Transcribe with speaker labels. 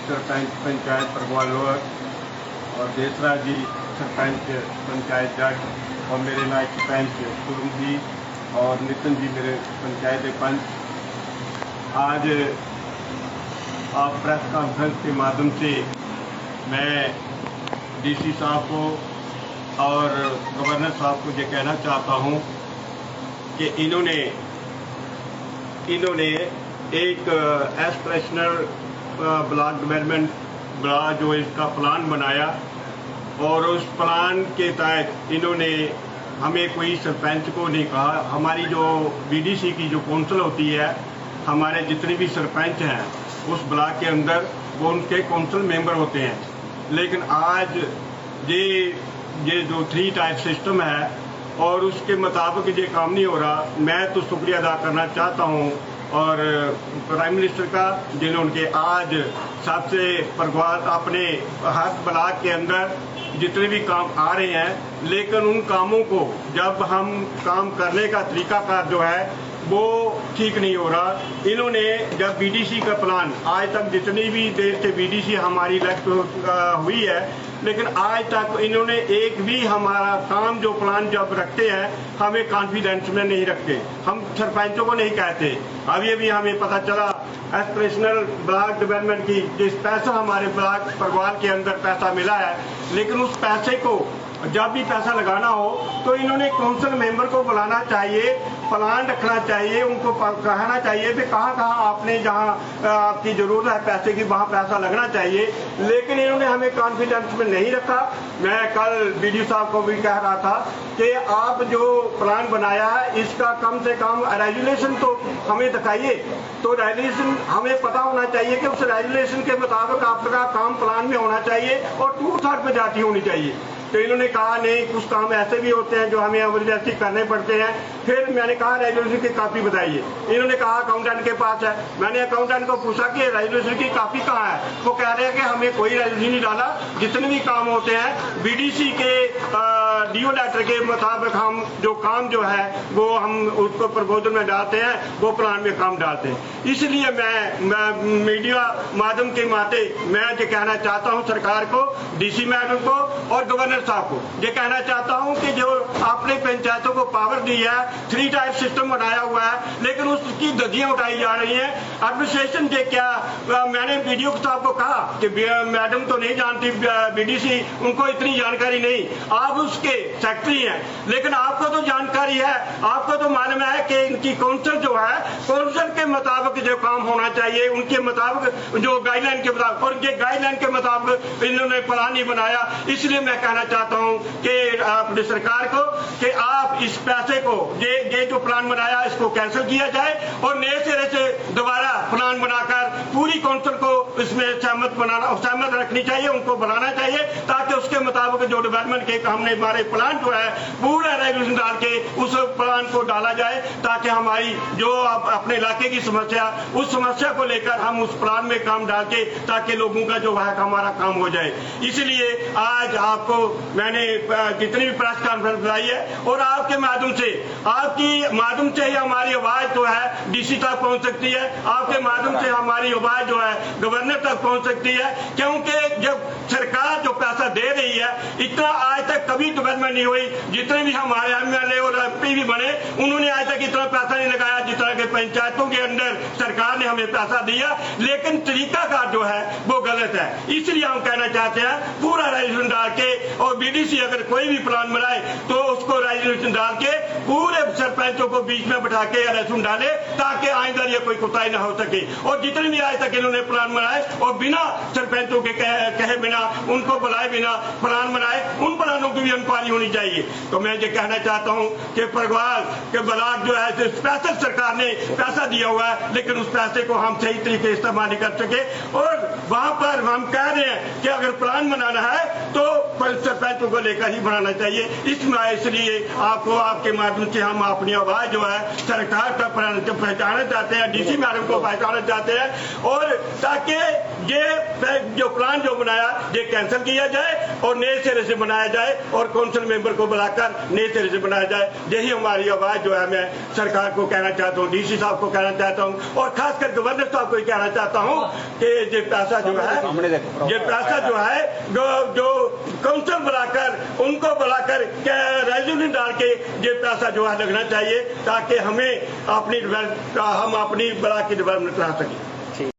Speaker 1: Sarpanch panchayat Pargwal lower और देसरा जी सरपंच पंचायत जट और मेरे नायब सरपंच पूर्व जी और नितिन जी मेरे पंचायत पंच। आज आप प्रेस कॉन्फ्रेंस के माध्यम से मैं डीसी साहब को और गवर्नर साहब को ये कहना चाहता हूँ कि इन्होंने एक एस्पिरेशनल ब्लॉक डेवलपमेंट बड़ा जो इसका प्लान बनाया और उस प्लान के तहत इन्होंने हमें कोई सरपंच को नहीं कहा। हमारी जो बीडीसी की जो काउंसिल होती है, हमारे जितने भी सरपंच हैं उस ब्लॉक के अंदर वो उनके काउंसिल मेंबर होते हैं। लेकिन आज ये जो 3 टायर सिस्टम है और उसके मुताबिक ये काम नहीं हो रहा। मैं तो शुक्रिया अदा करना चाहता हूँ और प्राइम मिनिस्टर का, जिन्होंने आज सबसे परगवाल अपने हर ब्लॉक के अंदर जितने भी काम आ रहे हैं, लेकिन उन कामों को जब हम काम करने का तरीकाकार जो है वो ठीक नहीं हो रहा। इन्होंने जब बीडीसी का प्लान, आज तक जितनी भी देर से बीडीसी हमारी इलेक्ट हुई है, लेकिन आज तक इन्होंने एक भी हमारा काम जो प्लान जब रखते हैं हमें कॉन्फिडेंस में नहीं रखते। हम सरपंचों को नहीं कहते। अभी हमें पता चला एस्पिरेशनल ब्लॉक डेवलपमेंट की जिस पैसा हमारे ब्लॉक परगवाल के अंदर पैसा मिला है, लेकिन उस पैसे को जब भी पैसा लगाना हो तो इन्होंने काउंसिल मेंबर को बुलाना चाहिए, प्लान रखना चाहिए, उनको कहना चाहिए कि कहाँ आपने जहाँ आपकी जरूरत है पैसे की वहाँ पैसा लगना चाहिए। लेकिन इन्होंने हमें कॉन्फिडेंस में नहीं रखा। मैं कल बीडीओ साहब को भी कह रहा था कि आप जो प्लान बनाया है इसका कम से कम रेजुलेशन तो हमें दिखाइए। तो रेजुलेशन हमें पता होना चाहिए कि उस रेजुलेशन के मुताबिक आपका काम प्लान में होना चाहिए और 2/3 मेजॉरिटी होनी चाहिए। तो इन्होंने कहा नहीं, कुछ काम ऐसे भी होते हैं जो हमें जबरदस्ती करने पड़ते हैं। फिर मैंने कहा रेजोल्यूशन की कॉपी बताइए। इन्होंने कहा अकाउंटेंट के पास है। मैंने अकाउंटेंट को पूछा कि रेजोल्यूशन की कॉपी कहाँ है। वो कह रहे हैं कि हमें कोई रेजोल्यूशन नहीं डाला, जितने भी काम होते हैं बीडीसी के डीओ लेटर के मुताबिक हम जो काम जो है वो हम उसको प्रपोजल में डालते हैं, वो प्लान में काम डालते हैं। इसलिए मैं मीडिया माध्यम के नाते मैं ये कहना चाहता हूँ सरकार को, डीसी मैडम को और गवर्नर साहब को ये कहना चाहता हूं कि जो आपने पंचायतों को पावर दी है, 3 टायर सिस्टम बनाया हुआ है, लेकिन उसकी धज्जियां उठाई जा रही हैं। एडमिनिस्ट्रेशन के क्या, मैंने बीडीओ साहब को कहा कि मैडम तो नहीं जानती बीडीसी, उनको इतनी जानकारी नहीं, आप उसके सेक्रेटरी हैं, लेकिन आपको तो जानकारी है, आपको तो मालूम है कि इनकी काउंसिल जो है, काउंसिल के मुताबिक जो काम होना चाहिए, उनके मुताबिक जो गाइडलाइन के मुताबिक, और ये गाइडलाइन के मुताबिक इन्होंने प्लान नहीं बनाया। इसलिए मैं कहना चाहता हूं कि अपनी सरकार को कि आप इस पैसे को ये जो प्लान बनाया इसको कैंसिल किया जाए और नए सिरे से दोबारा प्लान बनाकर पूरी काउंसिल को इसमें सहमत रखनी चाहिए, उनको बनाना चाहिए, ताकि उसके मुताबिक जो डेवलपमेंट के हमने हमारे प्लान जो है पूरा रेगुलेशन डाल के उस प्लान को डाला जाए, ताकि हमारी जो अपने इलाके की समस्या, उस समस्या को लेकर हम उस प्लान में काम डाल के ताकि लोगों का जो है हमारा काम हो जाए। इसलिए आज आपको मैंने जितनी भी प्रेस कॉन्फ्रेंस बुलाई है और आपके माध्यम से ही हमारी आवाज जो है डीसी तक पहुंच सकती है, आपके माध्यम से हमारी आवाज जो है गवर्नर तक पहुंच सकती है। क्योंकि जब सरकार जो पैसा दे रही है, इतना आज तक कभी डेवलपमेंट नहीं हुई। जितने भी हमारे एमएलए और एमपी भी बने, उन्होंने आज तक इतना पैसा नहीं लगाया जितना कि पंचायतों के अंदर सरकार ने हमें पैसा दिया, लेकिन तरीकाकार जो है वो गलत है। इसलिए हम कहना चाहते हैं पूरा रेजोल्यूशन डाल के, और बीडीसी अगर कोई भी प्लान बनाए तो उसको रेजोल्यूशन डाल के पूरे सरपंचों को बीच में बैठा के रेजोल्यूशन डाले, ताकि आइंदा ये कोई कोताही न हो सके। और जितने भी आज तक इन्होंने प्लान बनाए और बिना सरपंचों के कहे बिना, उनको बुलाए बिना प्लान बनाए, उन प्लानों की भी इंक्वायरी होनी चाहिए। तो मैं ये कहना चाहता हूँ कि परगवाल के ब्लॉक जो है स्पेशल सरकार ने पैसा दिया हुआ है, लेकिन उस पैसे को हम सही तरीके इस्तेमाल नहीं कर सके। और वहां पर हम कह रहे हैं कि अगर प्लान बनाना है तो सरपंचों को लेकर ही बनाना चाहिए। इसलिए आपको आपके माध्यम से हम अपनी आवाज जो है सरकार तक पहुंचाना चाहते हैं, डीसी मैडम को पहुंचाना चाहते हैं اور تاکہ یہ جو پلان جو بنایا یہ کینسل کیا جائے اور نئے سرے سے بنایا جائے اور کونسل ممبر کو بلا کر نئے سرے سے بنایا جائے. یہی ہماری آواز جو ہے میں سرکار کو کہنا چاہتا ہوں, ڈی سی صاحب کو کہنا چاہتا ہوں اور خاص کر گورنر صاحب کو کہنا چاہتا ہوں کہ یہ پیسہ جو ہے جو کونسل بلا کر ان کو بلا کر ریزولوشن ڈال کے یہ پیسہ جو ہے لگنا چاہیے تاکہ ہم اپنی بلاک کی ڈیولپمنٹ کرا سکیں.